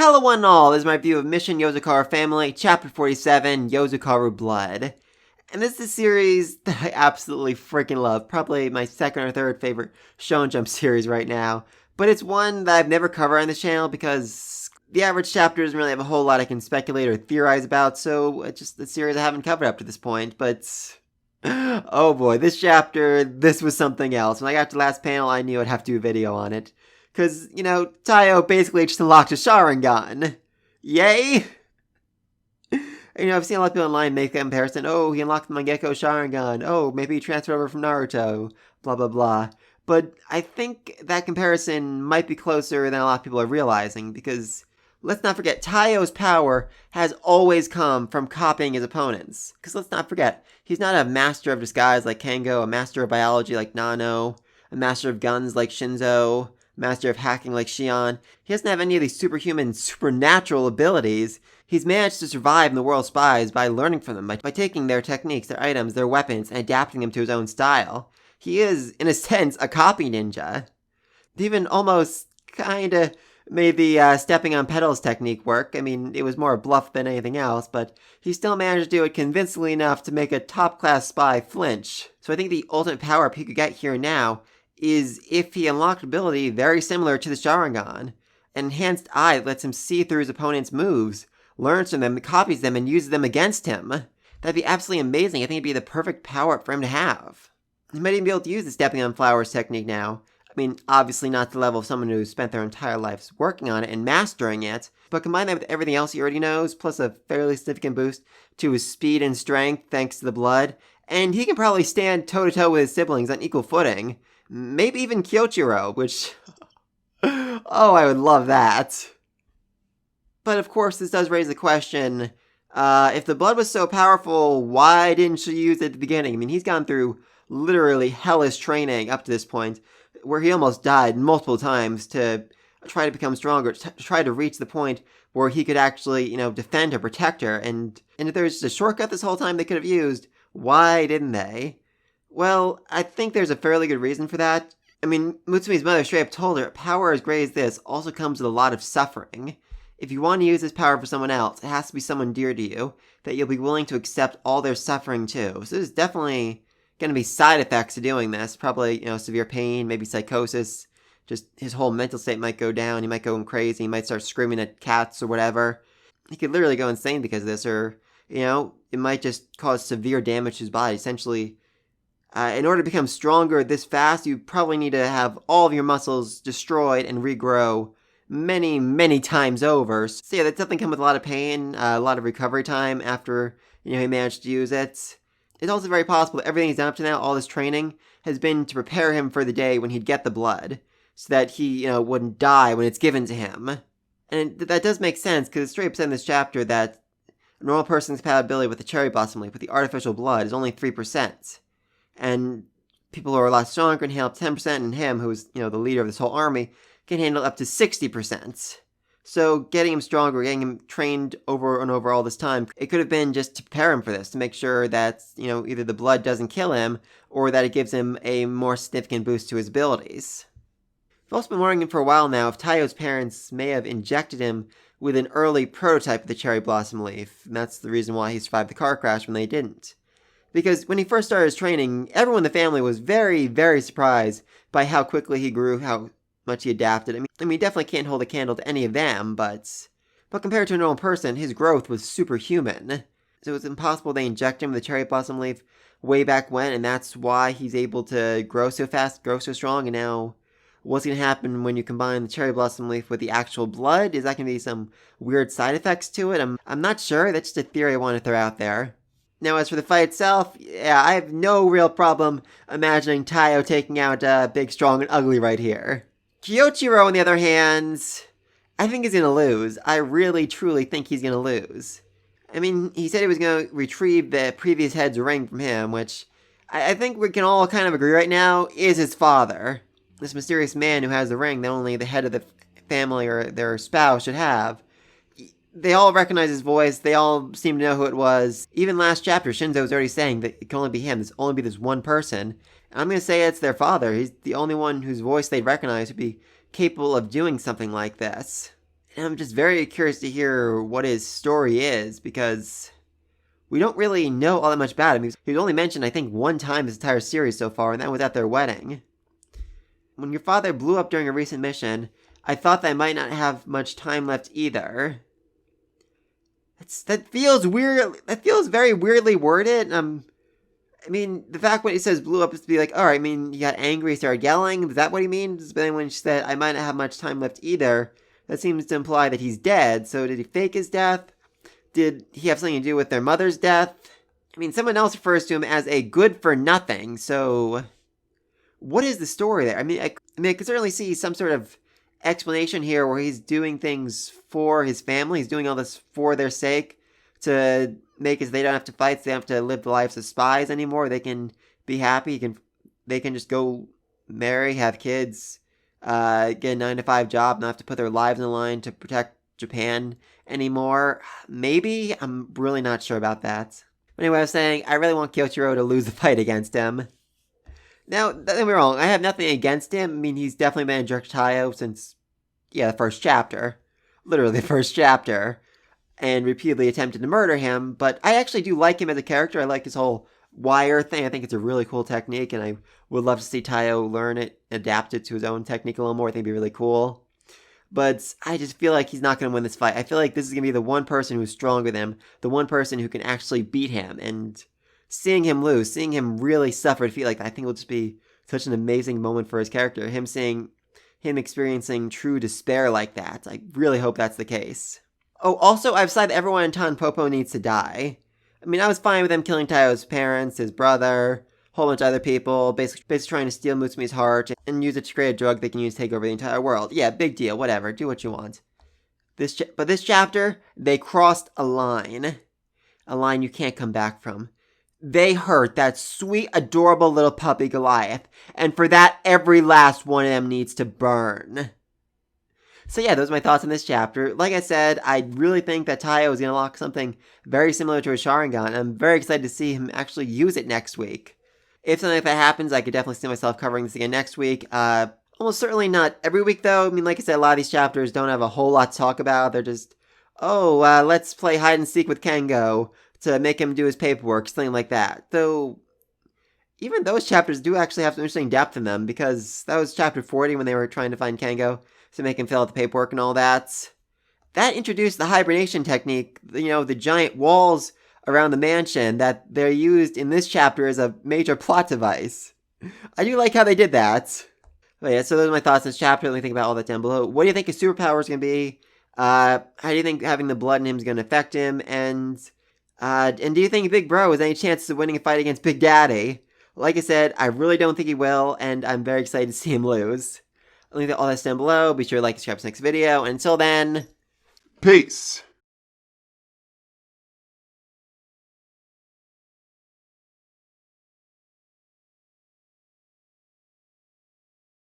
Hello one and all, this is my review of Mission Yozakura Family, Chapter 47, Yozakura Blood. And this is a series that I absolutely freaking love, probably my second or third favorite Shonen Jump series right now. But it's one that I've never covered on this channel because the average chapter doesn't really have a whole lot I can speculate or theorize about, so it's just a series I haven't covered up to this point, but... oh boy, this chapter, this was something else. When I got to the last panel, I knew I'd have to do a video on it. Because, Taiyo basically just unlocked a Sharingan. Yay! I've seen a lot of people online make that comparison. Oh, he unlocked the Mangekyo Sharingan. Oh, maybe he transferred over from Naruto. Blah, blah, blah. But I think that comparison might be closer than a lot of people are realizing, because let's not forget, Taiyo's power has always come from copying his opponents. Because let's not forget, he's not a master of disguise like Kengo, a master of biology like Nano, a master of guns like Shinzo, master of hacking like Shion. He doesn't have any of these superhuman, supernatural abilities. He's managed to survive in the world of spies by learning from them, by taking their techniques, their items, their weapons, and adapting them to his own style. He is, in a sense, a copy ninja. He even almost kinda made the stepping on pedals technique work. I mean, it was more a bluff than anything else, but he still managed to do it convincingly enough to make a top-class spy flinch. So I think the ultimate power-up he could get here now is if he unlocked ability very similar to the Sharingan, an enhanced eye that lets him see through his opponent's moves, learns from them, copies them, and uses them against him. That'd be absolutely amazing. I think it'd be the perfect power-up for him to have. He might even be able to use the stepping on flowers technique now. I mean, obviously not to the level of someone who's spent their entire lives working on it and mastering it, but combine that with everything else he already knows, plus a fairly significant boost to his speed and strength thanks to the blood, and he can probably stand toe-to-toe with his siblings on equal footing. Maybe even Kyoichiro, which... oh, I would love that. But of course, this does raise the question, if the blood was so powerful, why didn't she use it at the beginning? I mean, he's gone through literally hellish training up to this point, where he almost died multiple times to try to become stronger, to try to reach the point where he could actually, defend or protect her. And if there was just a shortcut this whole time they could have used, why didn't they? Well, I think there's a fairly good reason for that. I mean, Mutsumi's mother straight up told her, power as great as this also comes with a lot of suffering. If you want to use this power for someone else, it has to be someone dear to you, that you'll be willing to accept all their suffering too. So there's definitely going to be side effects to doing this. Probably, severe pain, maybe psychosis. Just his whole mental state might go down. He might go crazy. He might start screaming at cats or whatever. He could literally go insane because of this, or, it might just cause severe damage to his body. Essentially, in order to become stronger this fast, you probably need to have all of your muscles destroyed and regrow many, many times over. So yeah, that definitely comes with a lot of pain, a lot of recovery time after, he managed to use it. It's also very possible that everything he's done up to now, all this training, has been to prepare him for the day when he'd get the blood, so that he, wouldn't die when it's given to him. And that does make sense, because it's straight up said in this chapter that a normal person's compatibility with the cherry blossom leaf, with the artificial blood, is only 3%. And people who are a lot stronger can handle 10%, and him, who's, the leader of this whole army, can handle up to 60%. So getting him stronger, getting him trained over and over all this time, it could have been just to prepare him for this, to make sure that, either the blood doesn't kill him, or that it gives him a more significant boost to his abilities. I've also been wondering for a while now if Taiyo's parents may have injected him with an early prototype of the cherry blossom leaf, and that's the reason why he survived the car crash when they didn't. Because when he first started his training, everyone in the family was very, very surprised by how quickly he grew, how much he adapted. I mean, he definitely can't hold a candle to any of them, but compared to a normal person, his growth was superhuman. So it's impossible they inject him with the cherry blossom leaf way back when, and that's why he's able to grow so fast, grow so strong, and now what's going to happen when you combine the cherry blossom leaf with the actual blood? Is that going to be some weird side effects to it? I'm not sure. That's just a theory I want to throw out there. Now, as for the fight itself, yeah, I have no real problem imagining Taiyo taking out Big, Strong, and Ugly right here. Kyoichiro, on the other hand, I think he's going to lose. I really, truly think he's going to lose. I mean, he said he was going to retrieve the previous head's ring from him, which I think we can all kind of agree right now is his father. This mysterious man who has the ring that only the head of the family or their spouse should have. They all recognize his voice. They all seem to know who it was. Even last chapter, Shinzo was already saying that it can only be him. There's only be this one person. I'm going to say it's their father. He's the only one whose voice they'd recognize would be capable of doing something like this. And I'm just very curious to hear what his story is, because we don't really know all that much about him. He was only mentioned, I think, one time this entire series so far, and that was at their wedding. When your father blew up during a recent mission, I thought that I might not have much time left either. That feels weird. That feels very weirdly worded. I mean, the fact when he says blew up is to be like, alright, I mean, he got angry, started yelling. Is that what he means? But then when she said, I might not have much time left either, that seems to imply that he's dead. So did he fake his death? Did he have something to do with their mother's death? I mean, someone else refers to him as a good for nothing, so what is the story there? I could certainly see some sort of explanation here where he's doing things for his family. He's doing all this for their sake to make it so they don't have to fight, so they don't have to live the lives of spies anymore. They can be happy. They can just go marry, have kids, get a 9-to-5 job, not have to put their lives on the line to protect Japan anymore. Maybe? I'm really not sure about that. Anyway, I was saying, I really want Kyoichiro to lose the fight against him. Now, don't get me wrong, I have nothing against him. I mean, he's definitely been a jerk to Taiyo since, the first chapter. Literally the first chapter. And repeatedly attempted to murder him, but I actually do like him as a character. I like his whole wire thing. I think it's a really cool technique, and I would love to see Taiyo learn it, adapt it to his own technique a little more. I think it'd be really cool. But I just feel like he's not going to win this fight. I feel like this is going to be the one person who's stronger than him, the one person who can actually beat him, and seeing him lose, seeing him really suffer, feel like that, I think will just be such an amazing moment for his character. Him experiencing true despair like that. I really hope that's the case. Oh, also, I've decided everyone in Tanpopo needs to die. I mean, I was fine with them killing Taiyo's parents, his brother, a whole bunch of other people, basically trying to steal Mutsumi's heart and use it to create a drug they can use to take over the entire world. Yeah, big deal, whatever, do what you want. But this chapter, they crossed a line you can't come back from. They hurt that sweet, adorable little puppy Goliath, and for that, every last one of them needs to burn. So yeah, those are my thoughts on this chapter. Like I said, I really think that Taiyo is going to unlock something very similar to his Sharingan. I'm very excited to see him actually use it next week. If something like that happens, I could definitely see myself covering this again next week. Almost certainly not every week, though. I mean, like I said, a lot of these chapters don't have a whole lot to talk about. They're just, let's play hide and seek with Kengo to make him do his paperwork, something like that. Though, even those chapters do actually have some interesting depth in them, because that was chapter 40 when they were trying to find Kengo to make him fill out the paperwork and all that. That introduced the hibernation technique, the giant walls around the mansion that they're used in this chapter as a major plot device. I do like how they did that. But yeah, so those are my thoughts on this chapter. Let me think about all that down below. What do you think his superpower is going to be? How do you think having the blood in him is going to affect him? And do you think Big Bro has any chances of winning a fight against Big Daddy? Like I said, I really don't think he will, and I'm very excited to see him lose. I'll leave all that down below. Be sure to like and subscribe to the next video. And until then, peace.